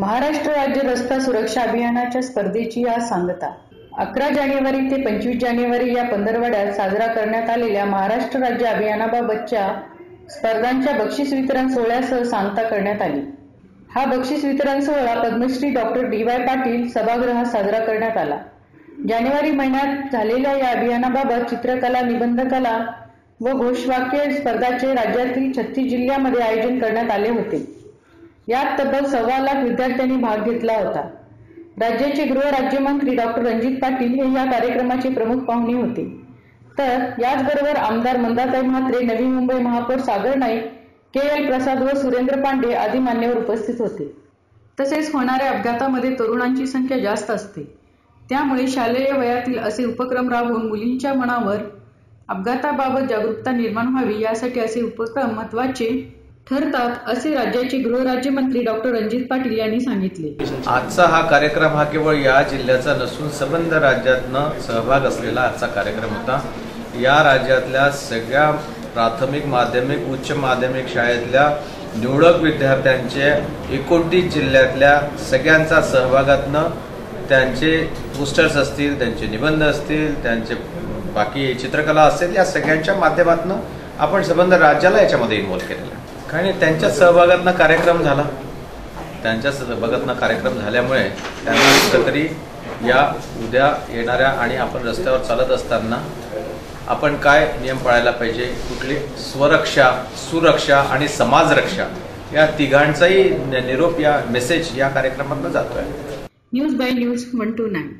महाराष्ट्र राज्य रस्ता सुरक्षा अभियानाच्या स्पर्धेची आज सांगता 11 जानेवारी ते 25 जानेवारी या पंधरवड्यात साजरा करण्यात आलेल्या महाराष्ट्र राज्य अभियानाबाबतच्या स्पर्धांच्या बक्षीस वितरण सोहळ्यासह सांगता करण्यात आली। हा बक्षीस वितरण सोहळा पद्मश्री डॉक्टर डी.वाय. पाटील सभागृहात साजरा करण्यात आला। जानेवारी महिन्यात झालेल्या या अभियानाबाबत चित्रकला, निबंधकला व घोषवाक्य स्पर्धांचे राज्यातील 36 जिल्ह्यांमध्ये आयोजन करण्यात आले होते। यात तब्बल 1.25 लाख विद्यार्थ्यांनी भाग घेतला होता। राज्याचे गृह राज्यमंत्री डॉक्टर रणजित पाटील हे या कार्यक्रमाचे प्रमुख पाहुणे होते। तर याचबरोबर आमदार मंदाताई म्हात्रे, नवी मुंबई महापौर सागर नाईक, के.एल. प्रसाद व सुरेंद्र पांडे आदी मान्यवर उपस्थित होते। तसेच होणाऱ्या अपघातामध्ये तरुणांची संख्या जास्त असते, त्यामुळे शालेय वयातील असे उपक्रम राबवून मुलींच्या मनावर अपघाताबाबत जागरूकता निर्माण व्हावी यासाठी असे उपक्रम महत्त्वाचे ठरतात, असे राज्याचे गृहराज्यमंत्री डॉक्टर रणजित पाटील यांनी सांगितले। आजचा हा कार्यक्रम हा केवळ या जिल्ह्याचा नसून संबंध राज्यातनं सहभाग असलेला आजचा कार्यक्रम होता। या राज्यातल्या सगळ्या प्राथमिक, माध्यमिक, उच्च माध्यमिक शाळेतल्या निवडक विद्यार्थ्यांचे 29 जिल्ह्यातल्या सगळ्यांचा सहभागातनं त्यांचे पोस्टर्स असतील, त्यांचे निबंध असतील, त्यांचे बाकी चित्रकला असेल, या सगळ्यांच्या माध्यमातून आपण संबंध राज्याला याच्यामध्ये इन्व्हॉल्व केलेला आहे। कारण त्यांच्या सहभागातनं कार्यक्रम झाला, त्यांच्या सहभागातनं कार्यक्रम झाल्यामुळे त्यांना कुठेतरी या उद्या येणाऱ्या आणि आपण रस्त्यावर चालत असताना आपण काय नियम पाळायला पाहिजे, कुठली स्वरक्षा, सुरक्षा आणि समाजरक्षा या तिघांचाही निरोप या मेसेज या कार्यक्रमातून जातोय। News by news 129।